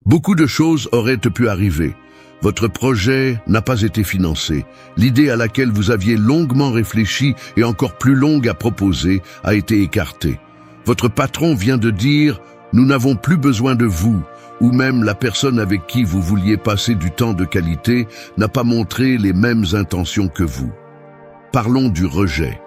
Beaucoup de choses auraient pu arriver. Votre projet n'a pas été financé. L'idée à laquelle vous aviez longuement réfléchi et encore plus longue à proposer a été écartée. Votre patron vient de dire « Nous n'avons plus besoin de vous » ou même la personne avec qui vous vouliez passer du temps de qualité n'a pas montré les mêmes intentions que vous. Parlons du rejet.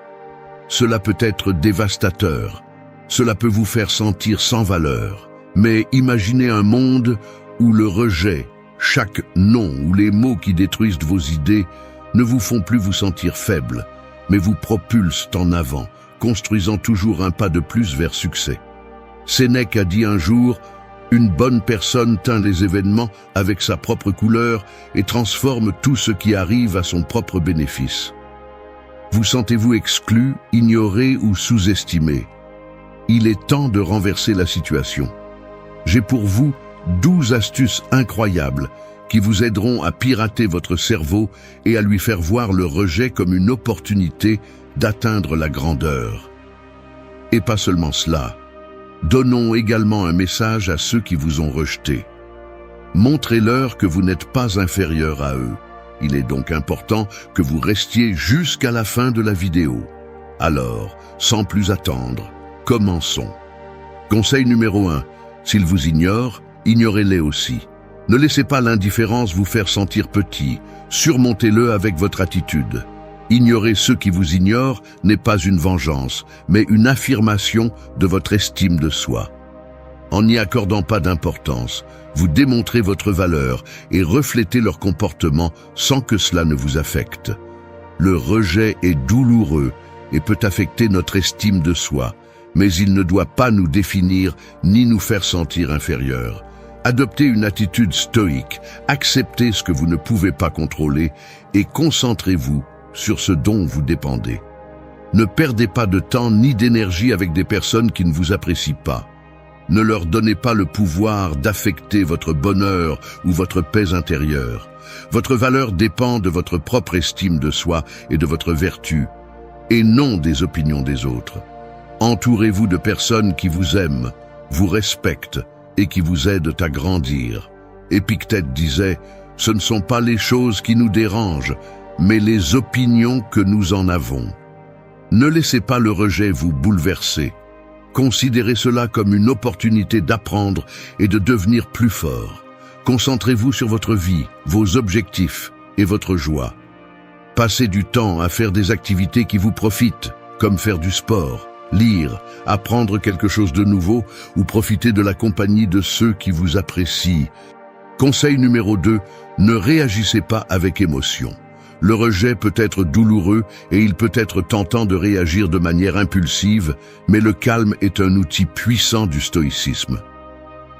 Cela peut être dévastateur. Cela peut vous faire sentir sans valeur. Mais imaginez un monde où le rejet, chaque nom ou les mots qui détruisent vos idées ne vous font plus vous sentir faible, mais vous propulsent en avant, construisant toujours un pas de plus vers succès. Sénèque a dit un jour « Une bonne personne teint les événements avec sa propre couleur et transforme tout ce qui arrive à son propre bénéfice. » Vous sentez-vous exclu, ignoré ou sous-estimé? Il est temps de renverser la situation. J'ai pour vous 12 astuces incroyables qui vous aideront à pirater votre cerveau et à lui faire voir le rejet comme une opportunité d'atteindre la grandeur. Et pas seulement cela. Donnons également un message à ceux qui vous ont rejeté. Montrez-leur que vous n'êtes pas inférieur à eux. Il est donc important que vous restiez jusqu'à la fin de la vidéo. Alors, sans plus attendre, commençons. Conseil numéro 1. S'ils vous ignorent, ignorez-les aussi. Ne laissez pas l'indifférence vous faire sentir petit. Surmontez-le avec votre attitude. Ignorer ceux qui vous ignorent n'est pas une vengeance, mais une affirmation de votre estime de soi. En n'y accordant pas d'importance, vous démontrez votre valeur et reflétez leur comportement sans que cela ne vous affecte. Le rejet est douloureux et peut affecter notre estime de soi, mais il ne doit pas nous définir ni nous faire sentir inférieurs. Adoptez une attitude stoïque, acceptez ce que vous ne pouvez pas contrôler et concentrez-vous sur ce dont vous dépendez. Ne perdez pas de temps ni d'énergie avec des personnes qui ne vous apprécient pas. Ne leur donnez pas le pouvoir d'affecter votre bonheur ou votre paix intérieure. Votre valeur dépend de votre propre estime de soi et de votre vertu, et non des opinions des autres. Entourez-vous de personnes qui vous aiment, vous respectent et qui vous aident à grandir. Épictète disait « Ce ne sont pas les choses qui nous dérangent, mais les opinions que nous en avons. » Ne laissez pas le rejet vous bouleverser. Considérez cela comme une opportunité d'apprendre et de devenir plus fort. Concentrez-vous sur votre vie, vos objectifs et votre joie. Passez du temps à faire des activités qui vous profitent, comme faire du sport, lire, apprendre quelque chose de nouveau ou profiter de la compagnie de ceux qui vous apprécient. Conseil numéro 2, ne réagissez pas avec émotion. Le rejet peut être douloureux et il peut être tentant de réagir de manière impulsive, mais le calme est un outil puissant du stoïcisme.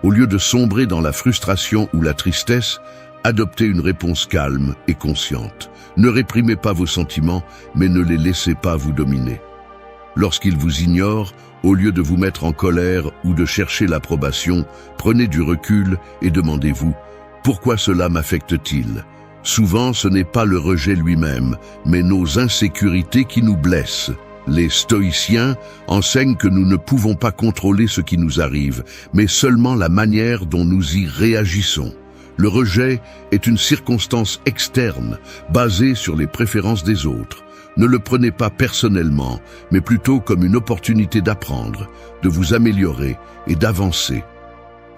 Au lieu de sombrer dans la frustration ou la tristesse, adoptez une réponse calme et consciente. Ne réprimez pas vos sentiments, mais ne les laissez pas vous dominer. Lorsqu'ils vous ignorent, au lieu de vous mettre en colère ou de chercher l'approbation, prenez du recul et demandez-vous « Pourquoi cela m'affecte-t-il » Souvent, ce n'est pas le rejet lui-même, mais nos insécurités qui nous blessent. Les stoïciens enseignent que nous ne pouvons pas contrôler ce qui nous arrive, mais seulement la manière dont nous y réagissons. Le rejet est une circonstance externe, basée sur les préférences des autres. Ne le prenez pas personnellement, mais plutôt comme une opportunité d'apprendre, de vous améliorer et d'avancer.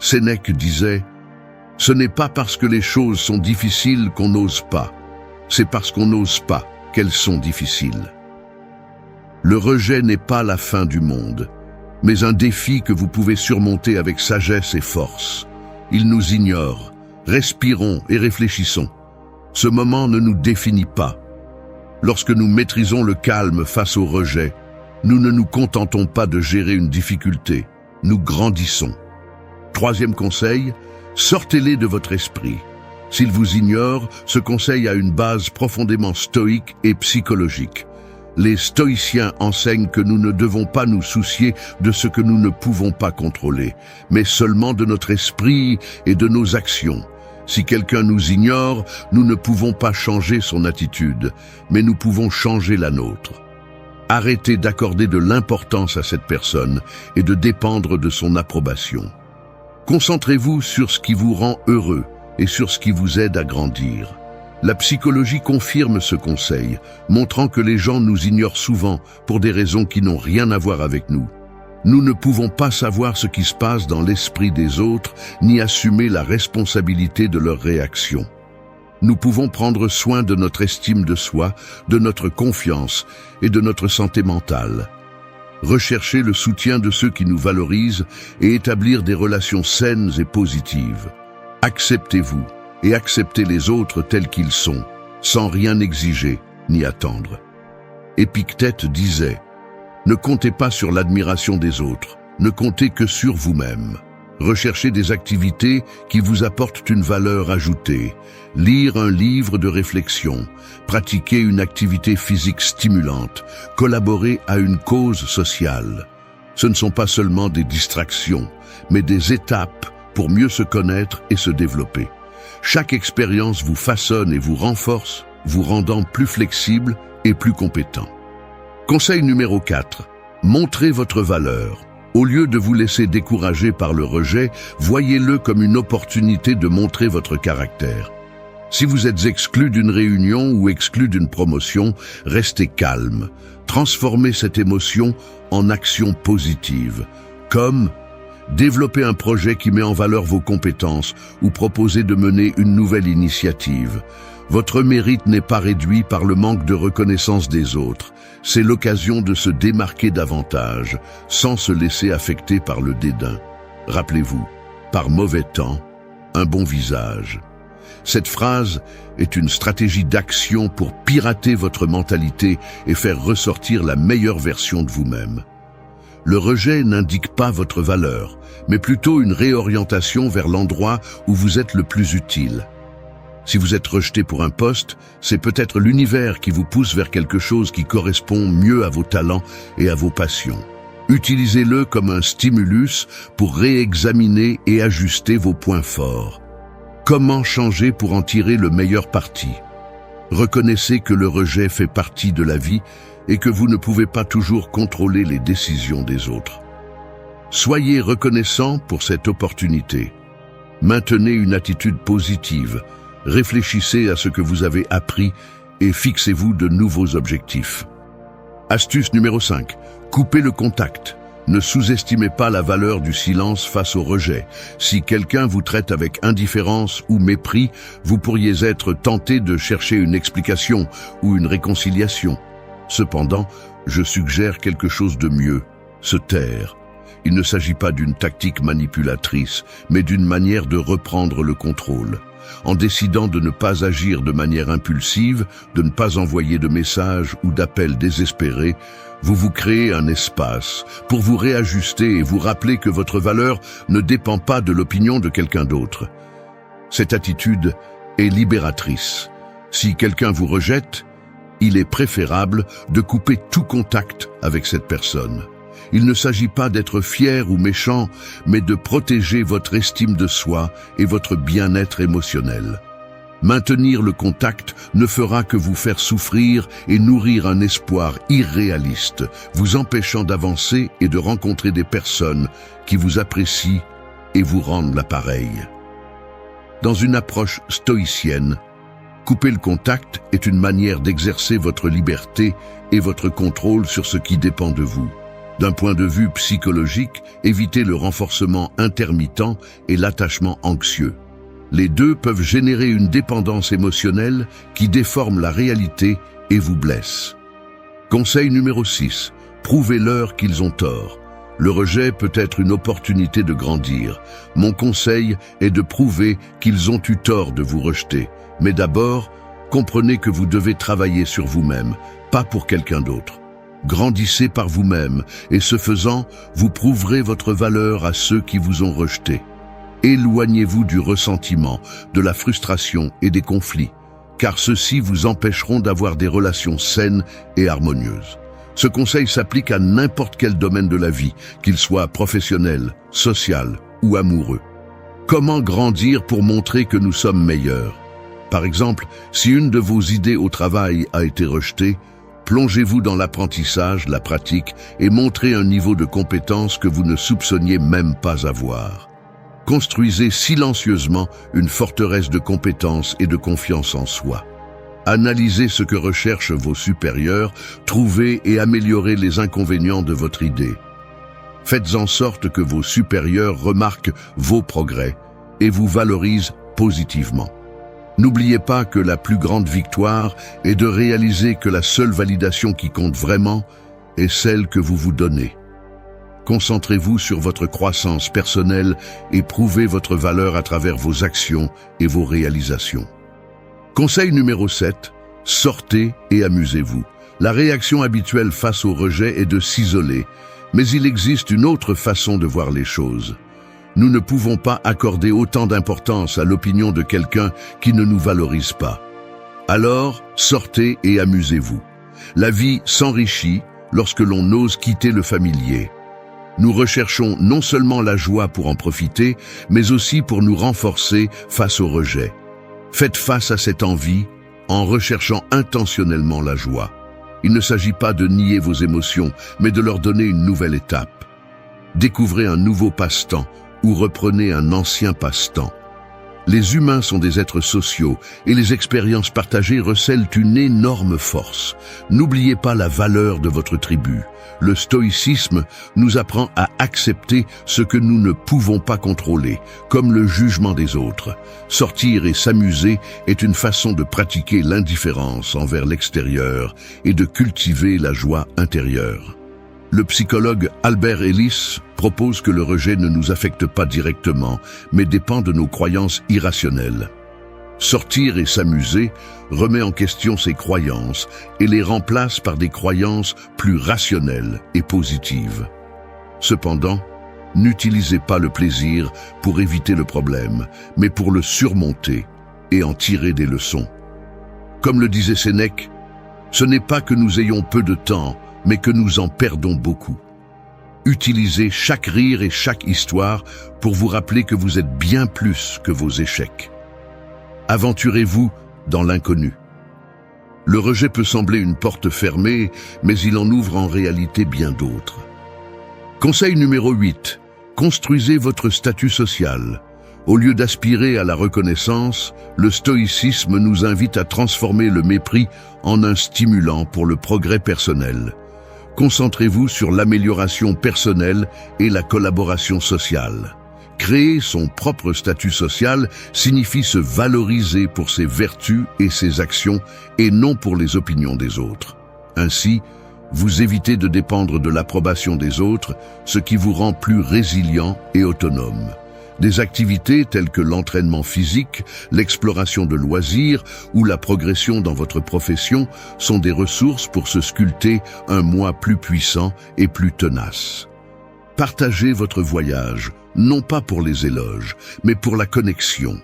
Sénèque disait « Ce n'est pas parce que les choses sont difficiles qu'on n'ose pas, c'est parce qu'on n'ose pas qu'elles sont difficiles. » Le rejet n'est pas la fin du monde, mais un défi que vous pouvez surmonter avec sagesse et force. Il nous ignore. Respirons et réfléchissons. Ce moment ne nous définit pas. Lorsque nous maîtrisons le calme face au rejet, nous ne nous contentons pas de gérer une difficulté, nous grandissons. Troisième conseil, sortez-les de votre esprit. S'ils vous ignorent, ce conseil a une base profondément stoïque et psychologique. Les stoïciens enseignent que nous ne devons pas nous soucier de ce que nous ne pouvons pas contrôler, mais seulement de notre esprit et de nos actions. Si quelqu'un nous ignore, nous ne pouvons pas changer son attitude, mais nous pouvons changer la nôtre. Arrêtez d'accorder de l'importance à cette personne et de dépendre de son approbation. Concentrez-vous sur ce qui vous rend heureux et sur ce qui vous aide à grandir. La psychologie confirme ce conseil, montrant que les gens nous ignorent souvent pour des raisons qui n'ont rien à voir avec nous. Nous ne pouvons pas savoir ce qui se passe dans l'esprit des autres, ni assumer la responsabilité de leurs réactions. Nous pouvons prendre soin de notre estime de soi, de notre confiance et de notre santé mentale. Rechercher le soutien de ceux qui nous valorisent et établir des relations saines et positives. Acceptez-vous et acceptez les autres tels qu'ils sont, sans rien exiger ni attendre. Épictète disait « Ne comptez pas sur l'admiration des autres, ne comptez que sur vous-même. Recherchez des activités qui vous apportent une valeur ajoutée. Lire un livre de réflexion, pratiquer une activité physique stimulante, collaborer à une cause sociale. Ce ne sont pas seulement des distractions, mais des étapes pour mieux se connaître et se développer. Chaque expérience vous façonne et vous renforce, vous rendant plus flexible et plus compétent. Conseil numéro 4. Montrez votre valeur. Au lieu de vous laisser décourager par le rejet, voyez-le comme une opportunité de montrer votre caractère. Si vous êtes exclu d'une réunion ou exclu d'une promotion, restez calme. Transformez cette émotion en action positive, comme développer un projet qui met en valeur vos compétences ou proposer de mener une nouvelle initiative. Votre mérite n'est pas réduit par le manque de reconnaissance des autres. C'est l'occasion de se démarquer davantage, sans se laisser affecter par le dédain. Rappelez-vous, par mauvais temps, un bon visage. Cette phrase est une stratégie d'action pour pirater votre mentalité et faire ressortir la meilleure version de vous-même. Le rejet n'indique pas votre valeur, mais plutôt une réorientation vers l'endroit où vous êtes le plus utile. Si vous êtes rejeté pour un poste, c'est peut-être l'univers qui vous pousse vers quelque chose qui correspond mieux à vos talents et à vos passions. Utilisez-le comme un stimulus pour réexaminer et ajuster vos points forts. Comment changer pour en tirer le meilleur parti? Reconnaissez que le rejet fait partie de la vie et que vous ne pouvez pas toujours contrôler les décisions des autres. Soyez reconnaissant pour cette opportunité. Maintenez une attitude positive. Réfléchissez à ce que vous avez appris et fixez-vous de nouveaux objectifs. Astuce numéro 5. Coupez le contact. Ne sous-estimez pas la valeur du silence face au rejet. Si quelqu'un vous traite avec indifférence ou mépris, vous pourriez être tenté de chercher une explication ou une réconciliation. Cependant, je suggère quelque chose de mieux, se taire. Il ne s'agit pas d'une tactique manipulatrice, mais d'une manière de reprendre le contrôle. En décidant de ne pas agir de manière impulsive, de ne pas envoyer de messages ou d'appels désespérés, vous vous créez un espace pour vous réajuster et vous rappeler que votre valeur ne dépend pas de l'opinion de quelqu'un d'autre. Cette attitude est libératrice. Si quelqu'un vous rejette, il est préférable de couper tout contact avec cette personne. Il ne s'agit pas d'être fier ou méchant, mais de protéger votre estime de soi et votre bien-être émotionnel. Maintenir le contact ne fera que vous faire souffrir et nourrir un espoir irréaliste, vous empêchant d'avancer et de rencontrer des personnes qui vous apprécient et vous rendent l'appareil. Dans une approche stoïcienne, couper le contact est une manière d'exercer votre liberté et votre contrôle sur ce qui dépend de vous. D'un point de vue psychologique, évitez le renforcement intermittent et l'attachement anxieux. Les deux peuvent générer une dépendance émotionnelle qui déforme la réalité et vous blesse. Conseil numéro 6. Prouvez-leur qu'ils ont tort. Le rejet peut être une opportunité de grandir. Mon conseil est de prouver qu'ils ont eu tort de vous rejeter. Mais d'abord, comprenez que vous devez travailler sur vous-même, pas pour quelqu'un d'autre. Grandissez par vous-même, et ce faisant, vous prouverez votre valeur à ceux qui vous ont rejeté. Éloignez-vous du ressentiment, de la frustration et des conflits, car ceux-ci vous empêcheront d'avoir des relations saines et harmonieuses. Ce conseil s'applique à n'importe quel domaine de la vie, qu'il soit professionnel, social ou amoureux. Comment grandir pour montrer que nous sommes meilleurs? Par exemple, si une de vos idées au travail a été rejetée, plongez-vous dans l'apprentissage, la pratique et montrez un niveau de compétence que vous ne soupçonniez même pas avoir. Construisez silencieusement une forteresse de compétences et de confiance en soi. Analysez ce que recherchent vos supérieurs, trouvez et améliorez les inconvénients de votre idée. Faites en sorte que vos supérieurs remarquent vos progrès et vous valorisent positivement. N'oubliez pas que la plus grande victoire est de réaliser que la seule validation qui compte vraiment est celle que vous vous donnez. Concentrez-vous sur votre croissance personnelle et prouvez votre valeur à travers vos actions et vos réalisations. Conseil numéro 7, sortez et amusez-vous. La réaction habituelle face au rejet est de s'isoler, mais il existe une autre façon de voir les choses. Nous ne pouvons pas accorder autant d'importance à l'opinion de quelqu'un qui ne nous valorise pas. Alors, sortez et amusez-vous. La vie s'enrichit lorsque l'on ose quitter le familier. Nous recherchons non seulement la joie pour en profiter, mais aussi pour nous renforcer face au rejet. Faites face à cette envie en recherchant intentionnellement la joie. Il ne s'agit pas de nier vos émotions, mais de leur donner une nouvelle étape. Découvrez un nouveau passe-temps ou reprenez un ancien passe-temps. Les humains sont des êtres sociaux et les expériences partagées recèlent une énorme force. N'oubliez pas la valeur de votre tribu. Le stoïcisme nous apprend à accepter ce que nous ne pouvons pas contrôler, comme le jugement des autres. Sortir et s'amuser est une façon de pratiquer l'indifférence envers l'extérieur et de cultiver la joie intérieure. Le psychologue Albert Ellis propose que le rejet ne nous affecte pas directement, mais dépend de nos croyances irrationnelles. Sortir et s'amuser remet en question ces croyances et les remplace par des croyances plus rationnelles et positives. Cependant, n'utilisez pas le plaisir pour éviter le problème, mais pour le surmonter et en tirer des leçons. Comme le disait Sénèque, ce n'est pas que nous ayons peu de temps, mais que nous en perdons beaucoup. Utilisez chaque rire et chaque histoire pour vous rappeler que vous êtes bien plus que vos échecs. Aventurez-vous dans l'inconnu. Le rejet peut sembler une porte fermée, mais il en ouvre en réalité bien d'autres. Conseil numéro 8. Construisez votre statut social. Au lieu d'aspirer à la reconnaissance, le stoïcisme nous invite à transformer le mépris en un stimulant pour le progrès personnel. Concentrez-vous sur l'amélioration personnelle et la collaboration sociale. Créer son propre statut social signifie se valoriser pour ses vertus et ses actions et non pour les opinions des autres. Ainsi, vous évitez de dépendre de l'approbation des autres, ce qui vous rend plus résilient et autonome. Des activités telles que l'entraînement physique, l'exploration de loisirs ou la progression dans votre profession sont des ressources pour se sculpter un moi plus puissant et plus tenace. Partagez votre voyage, non pas pour les éloges, mais pour la connexion.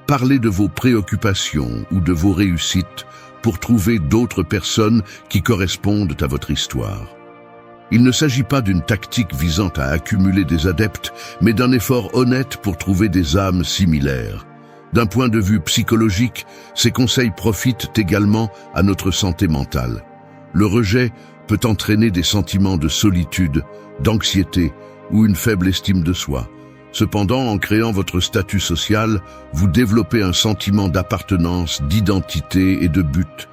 Parlez de vos préoccupations ou de vos réussites pour trouver d'autres personnes qui correspondent à votre histoire. Il ne s'agit pas d'une tactique visant à accumuler des adeptes, mais d'un effort honnête pour trouver des âmes similaires. D'un point de vue psychologique, ces conseils profitent également à notre santé mentale. Le rejet peut entraîner des sentiments de solitude, d'anxiété ou une faible estime de soi. Cependant, en créant votre statut social, vous développez un sentiment d'appartenance, d'identité et de but.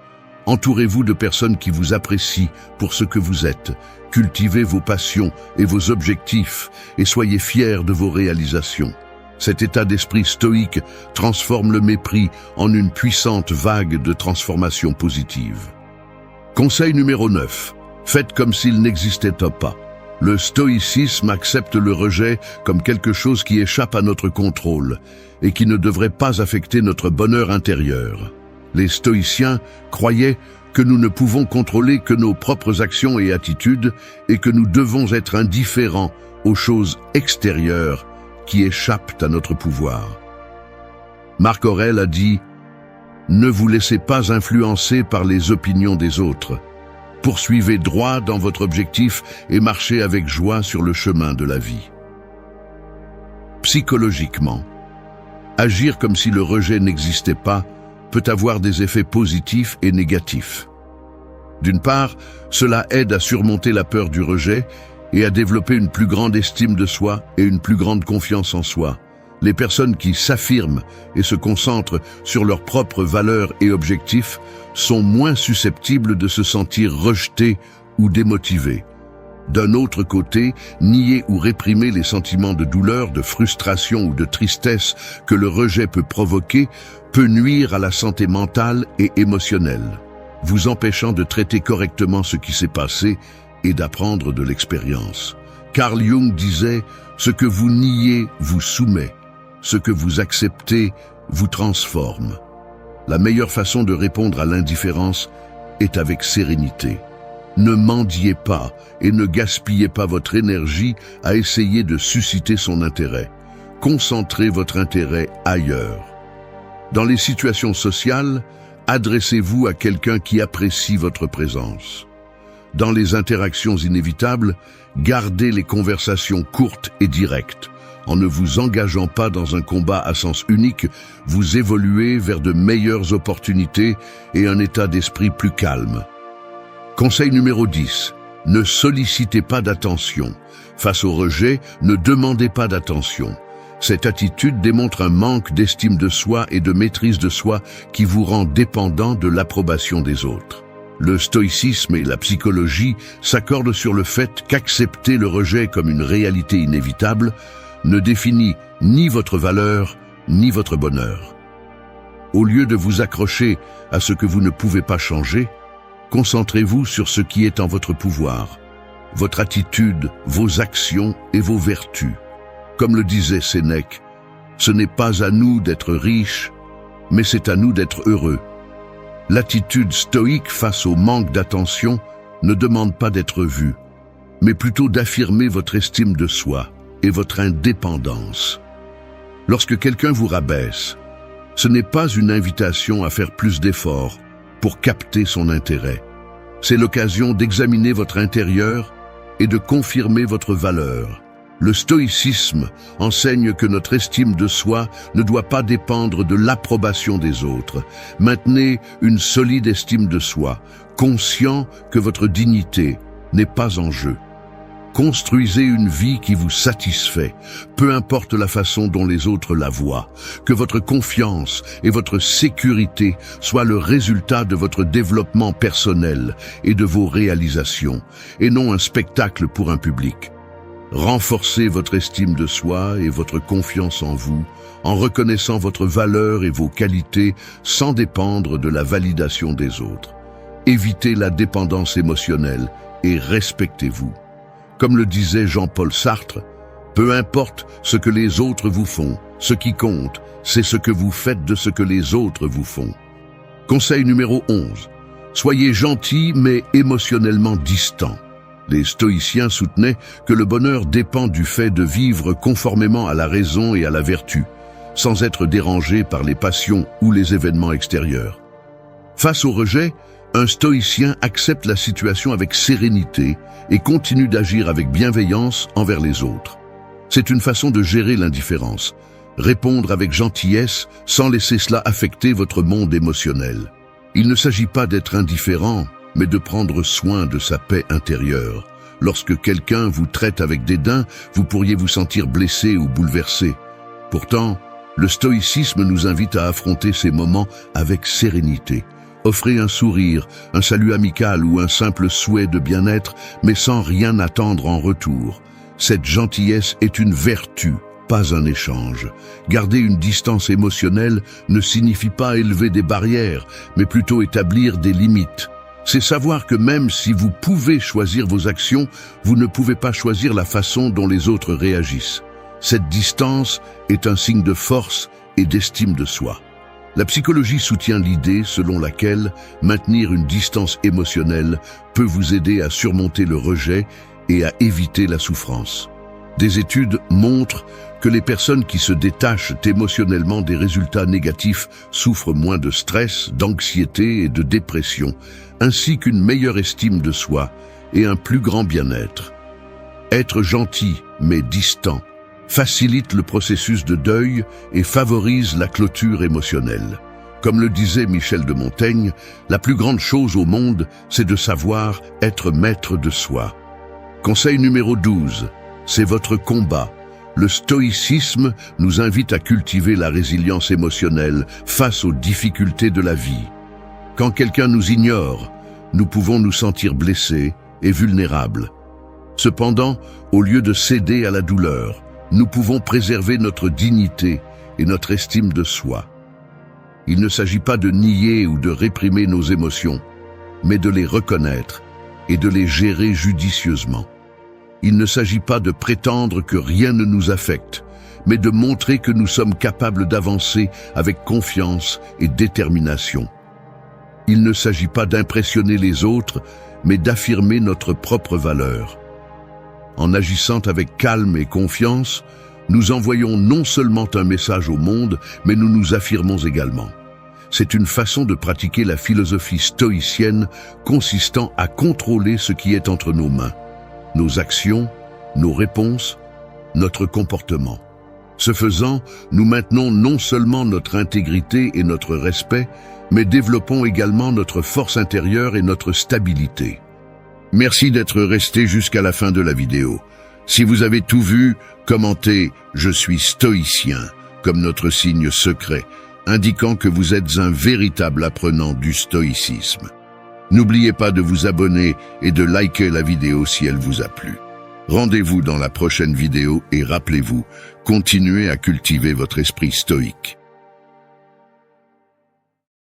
Entourez-vous de personnes qui vous apprécient pour ce que vous êtes. Cultivez vos passions et vos objectifs et soyez fiers de vos réalisations. Cet état d'esprit stoïque transforme le mépris en une puissante vague de transformation positive. Conseil numéro 9. Faites comme s'il n'existait pas. Le stoïcisme accepte le rejet comme quelque chose qui échappe à notre contrôle et qui ne devrait pas affecter notre bonheur intérieur. Les stoïciens croyaient que nous ne pouvons contrôler que nos propres actions et attitudes et que nous devons être indifférents aux choses extérieures qui échappent à notre pouvoir. Marc Aurèle a dit « Ne vous laissez pas influencer par les opinions des autres. Poursuivez droit dans votre objectif et marchez avec joie sur le chemin de la vie. » Psychologiquement, agir comme si le rejet n'existait pas peut avoir des effets positifs et négatifs. D'une part, cela aide à surmonter la peur du rejet et à développer une plus grande estime de soi et une plus grande confiance en soi. Les personnes qui s'affirment et se concentrent sur leurs propres valeurs et objectifs sont moins susceptibles de se sentir rejetées ou démotivées. D'un autre côté, nier ou réprimer les sentiments de douleur, de frustration ou de tristesse que le rejet peut provoquer peut nuire à la santé mentale et émotionnelle, vous empêchant de traiter correctement ce qui s'est passé et d'apprendre de l'expérience. Carl Jung disait « Ce que vous niez vous soumet, ce que vous acceptez vous transforme ». La meilleure façon de répondre à l'indifférence est avec sérénité. Ne mendiez pas et ne gaspillez pas votre énergie à essayer de susciter son intérêt. Concentrez votre intérêt ailleurs. Dans les situations sociales, adressez-vous à quelqu'un qui apprécie votre présence. Dans les interactions inévitables, gardez les conversations courtes et directes. En ne vous engageant pas dans un combat à sens unique, vous évoluez vers de meilleures opportunités et un état d'esprit plus calme. Conseil numéro 10. Ne sollicitez pas d'attention. Face au rejet, ne demandez pas d'attention. Cette attitude démontre un manque d'estime de soi et de maîtrise de soi qui vous rend dépendant de l'approbation des autres. Le stoïcisme et la psychologie s'accordent sur le fait qu'accepter le rejet comme une réalité inévitable ne définit ni votre valeur, ni votre bonheur. Au lieu de vous accrocher à ce que vous ne pouvez pas changer, concentrez-vous sur ce qui est en votre pouvoir, votre attitude, vos actions et vos vertus. Comme le disait Sénèque, ce n'est pas à nous d'être riches, mais c'est à nous d'être heureux. L'attitude stoïque face au manque d'attention ne demande pas d'être vue, mais plutôt d'affirmer votre estime de soi et votre indépendance. Lorsque quelqu'un vous rabaisse, ce n'est pas une invitation à faire plus d'efforts pour capter son intérêt. C'est l'occasion d'examiner votre intérieur et de confirmer votre valeur. Le stoïcisme enseigne que notre estime de soi ne doit pas dépendre de l'approbation des autres. Maintenez une solide estime de soi, conscient que votre dignité n'est pas en jeu. Construisez une vie qui vous satisfait, peu importe la façon dont les autres la voient. Que votre confiance et votre sécurité soient le résultat de votre développement personnel et de vos réalisations, et non un spectacle pour un public. Renforcez votre estime de soi et votre confiance en vous, en reconnaissant votre valeur et vos qualités sans dépendre de la validation des autres. Évitez la dépendance émotionnelle et respectez-vous. Comme le disait Jean-Paul Sartre, peu importe ce que les autres vous font, ce qui compte, c'est ce que vous faites de ce que les autres vous font. Conseil numéro 11. Soyez gentil mais émotionnellement distant. Les stoïciens soutenaient que le bonheur dépend du fait de vivre conformément à la raison et à la vertu, sans être dérangé par les passions ou les événements extérieurs. Face au rejet, un stoïcien accepte la situation avec sérénité et continue d'agir avec bienveillance envers les autres. C'est une façon de gérer l'indifférence, répondre avec gentillesse sans laisser cela affecter votre monde émotionnel. Il ne s'agit pas d'être indifférent, mais de prendre soin de sa paix intérieure. Lorsque quelqu'un vous traite avec dédain, vous pourriez vous sentir blessé ou bouleversé. Pourtant, le stoïcisme nous invite à affronter ces moments avec sérénité. Offrez un sourire, un salut amical ou un simple souhait de bien-être, mais sans rien attendre en retour. Cette gentillesse est une vertu, pas un échange. Garder une distance émotionnelle ne signifie pas élever des barrières, mais plutôt établir des limites. C'est savoir que même si vous pouvez choisir vos actions, vous ne pouvez pas choisir la façon dont les autres réagissent. Cette distance est un signe de force et d'estime de soi. La psychologie soutient l'idée selon laquelle maintenir une distance émotionnelle peut vous aider à surmonter le rejet et à éviter la souffrance. Des études montrent que les personnes qui se détachent émotionnellement des résultats négatifs souffrent moins de stress, d'anxiété et de dépression, ainsi qu'une meilleure estime de soi et un plus grand bien-être. Être gentil mais distant facilite le processus de deuil et favorise la clôture émotionnelle. Comme le disait Michel de Montaigne, la plus grande chose au monde, c'est de savoir être maître de soi. Conseil numéro 12, c'est votre combat. Le stoïcisme nous invite à cultiver la résilience émotionnelle face aux difficultés de la vie. Quand quelqu'un nous ignore, nous pouvons nous sentir blessés et vulnérables. Cependant, au lieu de céder à la douleur, nous pouvons préserver notre dignité et notre estime de soi. Il ne s'agit pas de nier ou de réprimer nos émotions, mais de les reconnaître et de les gérer judicieusement. Il ne s'agit pas de prétendre que rien ne nous affecte, mais de montrer que nous sommes capables d'avancer avec confiance et détermination. Il ne s'agit pas d'impressionner les autres, mais d'affirmer notre propre valeur. En agissant avec calme et confiance, nous envoyons non seulement un message au monde, mais nous nous affirmons également. C'est une façon de pratiquer la philosophie stoïcienne consistant à contrôler ce qui est entre nos mains. Nos actions, nos réponses, notre comportement. Ce faisant, nous maintenons non seulement notre intégrité et notre respect, mais développons également notre force intérieure et notre stabilité. Merci d'être resté jusqu'à la fin de la vidéo. Si vous avez tout vu, commentez « Je suis stoïcien » comme notre signe secret, indiquant que vous êtes un véritable apprenant du stoïcisme. N'oubliez pas de vous abonner et de liker la vidéo si elle vous a plu. Rendez-vous dans la prochaine vidéo et rappelez-vous, continuez à cultiver votre esprit stoïque.